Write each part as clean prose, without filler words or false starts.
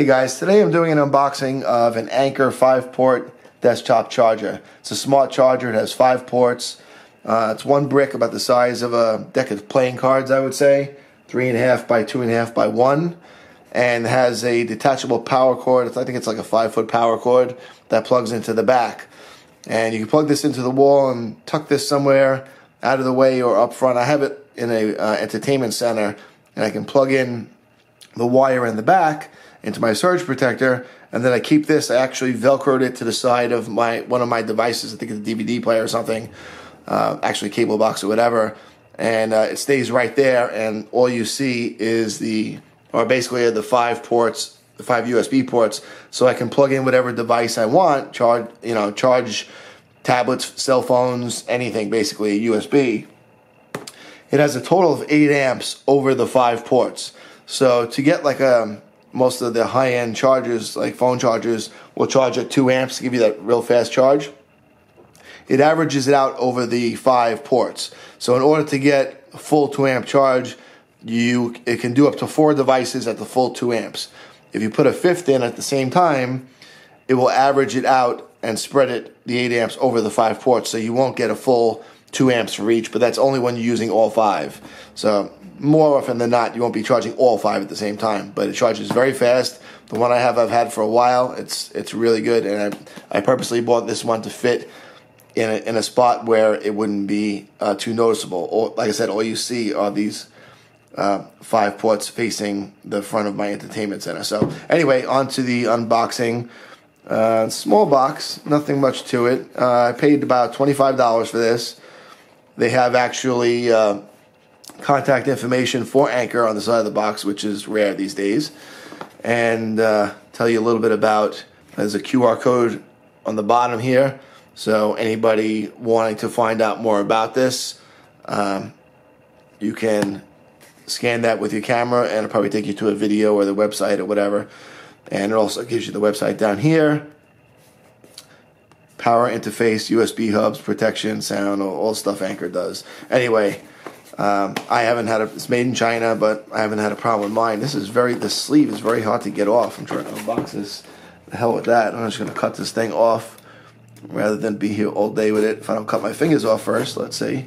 Hey guys, today I'm doing an unboxing of an Anker 5-port desktop charger. It's a smart charger. It has 5 ports. It's one brick about the size of a deck of playing cards, I would say. 3.5 by 2.5 by 1. And has a detachable power cord. I think it's like a 5-foot power cord that plugs into the back. And you can plug this into the wall and tuck this somewhere out of the way or up front. I have it in a entertainment center, and I can plug in the wire in the back into my surge protector, and then I keep this. I actually velcroed it to the side of one of my devices. I think it's a DVD player or something, actually cable box or whatever, and it stays right there. And all you see is basically the 5 ports, the 5 USB ports, so I can plug in whatever device I want, charge tablets, cell phones, anything, basically USB. It has a total of 8 amps over the 5 ports. So to get like most of the high-end chargers, like phone chargers, will charge at 2 amps to give you that real fast charge. It averages it out over the 5 ports. So in order to get a full 2 amp charge, it can do up to 4 devices at the full 2 amps. If you put a 5th in at the same time, it will average it out and spread the 8 amps over the 5 ports. So you won't get a full 2 amps for each, but that's only when you're using all 5. So more often than not, you won't be charging all 5 at the same time, but it charges very fast. The one I've had for a while. It's really good, and I purposely bought this one to fit in a spot where it wouldn't be too noticeable. Or, like I said, all you see are these 5 ports facing the front of my entertainment center. So anyway, on to the unboxing. Small box, nothing much to it. I paid about $25 for this. They have actually contact information for Anker on the side of the box, which is rare these days, and tell you a little bit about. There's a QR code on the bottom here, so anybody wanting to find out more about this, you can scan that with your camera, and it'll probably take you to a video or the website or whatever. And it also gives you the website down here. Power interface, USB hubs, protection, sound, all stuff Anker does. Anyway, I haven't had it's made in China, but I haven't had a problem with mine. The sleeve is very hard to get off. I'm trying to unbox this. The hell with that. I'm just going to cut this thing off rather than be here all day with it. If I don't cut my fingers off first, let's see.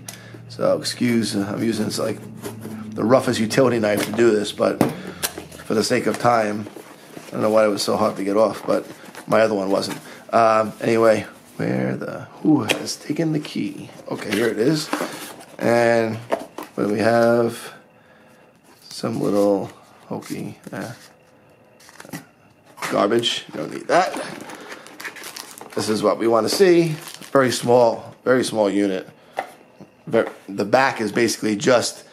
So excuse, I'm using it's like the roughest utility knife to do this, but for the sake of time, I don't know why it was so hard to get off, but my other one wasn't. Anyway, who has taken the key? Okay, here it is. And what do we have? Some little hokey garbage. You don't need that. This is what we want to see. Very small unit. The back is basically just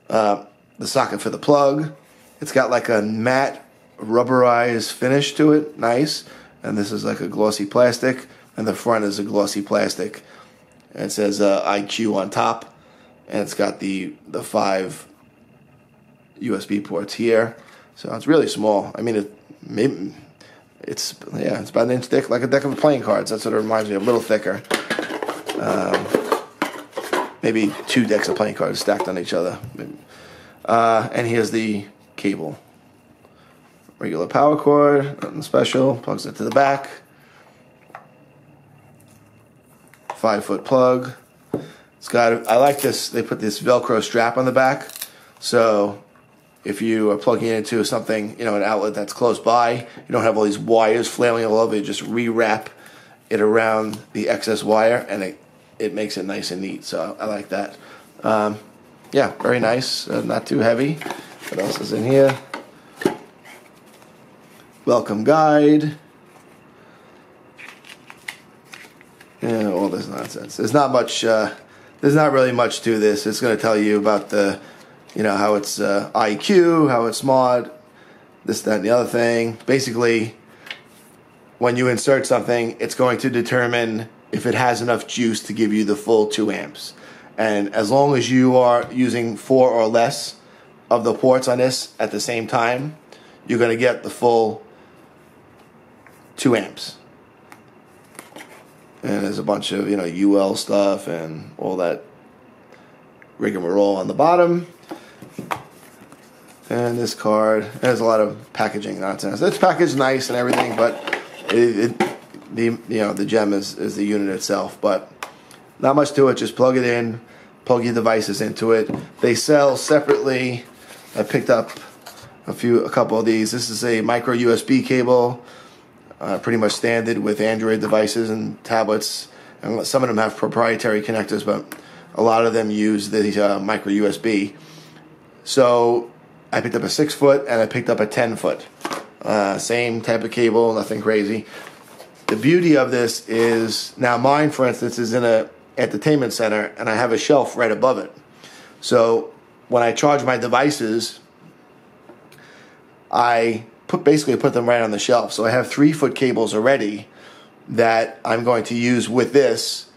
the socket for the plug. It's got like a matte rubberized finish to it. Nice. And this is like a glossy plastic, and the front is a glossy plastic. And it says IQ on top. And it's got the 5 USB ports here, so it's really small. I mean, it's about an inch thick, like a deck of playing cards. That's what it reminds me of. A little thicker, maybe 2 decks of playing cards stacked on each other. And here's the cable. Regular power cord, nothing special. Plugs it to the back. 5-foot plug. I like this. They put this Velcro strap on the back, so if you are plugging it into something, an outlet that's close by, you don't have all these wires flailing all over. You just rewrap it around the excess wire, and it makes it nice and neat. So I like that. Yeah, very nice. Not too heavy. What else is in here? Welcome guide. Yeah, all this nonsense. There's not much. There's not really much to this. It's going to tell you about the, how it's IQ, how it's smart, this, that, and the other thing. Basically, when you insert something, it's going to determine if it has enough juice to give you the full 2 amps. And as long as you are using 4 or less of the ports on this at the same time, you're going to get the full 2 amps. And there's a bunch of, UL stuff and all that rigmarole on the bottom. And this card has a lot of packaging nonsense. It's packaged nice and everything, but the gem is the unit itself. But not much to it. Just plug it in, plug your devices into it. They sell separately. I picked up a couple of these. This is a micro USB cable, pretty much standard with Android devices and tablets. And some of them have proprietary connectors, but a lot of them use these micro USB. So I picked up a 6-foot and I picked up a 10-foot. Same type of cable, nothing crazy. The beauty of this is, now mine, for instance, is in a entertainment center, and I have a shelf right above it. So when I charge my devices, I basically put them right on the shelf. So I have 3-foot cables already that I'm going to use with this,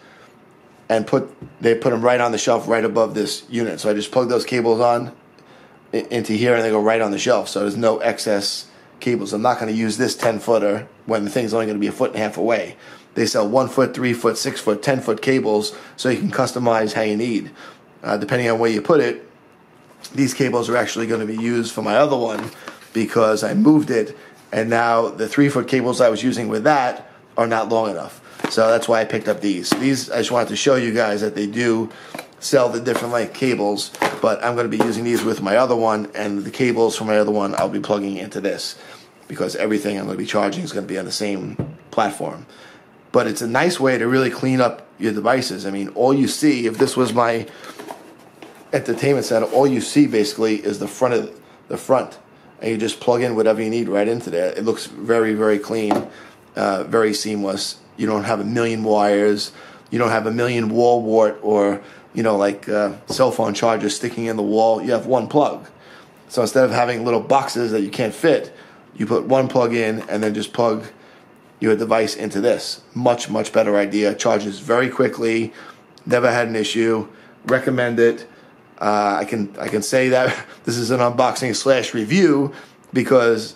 and they put them right on the shelf right above this unit. So I just plug those cables on into here, and they go right on the shelf. So there's no excess cables. I'm not going to use this 10-footer when the thing's only going to be 1.5 feet away. They sell 1-foot, 3-foot, 6-foot, 10-foot cables, so you can customize how you need. Depending on where you put it, these cables are actually going to be used for my other one because I moved it, and now the 3-foot cables I was using with that are not long enough. So that's why I picked up these. These, I just wanted to show you guys that they do sell the different length cables, but I'm going to be using these with my other one, and the cables for my other one I'll be plugging into this because everything I'm going to be charging is going to be on the same platform. But it's a nice way to really clean up your devices. I mean, all you see, if this was my entertainment center, all you see basically is the front, and you just plug in whatever you need right into there. It looks very, very clean, very seamless. You don't have a million wires. You don't have a million wall wart or, like cell phone chargers sticking in the wall. You have one plug. So instead of having little boxes that you can't fit, you put one plug in and then just plug your device into this. Much, much better idea. Charges very quickly. Never had an issue. Recommend it. I can say that this is an unboxing / review because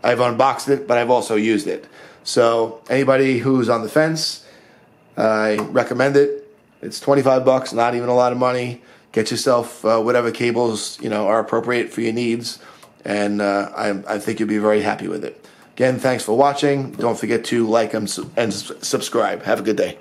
I've unboxed it, but I've also used it. So anybody who's on the fence, I recommend it. It's $25, not even a lot of money. Get yourself whatever cables are appropriate for your needs, and I think you'll be very happy with it. Again, thanks for watching. Don't forget to like and subscribe. Have a good day.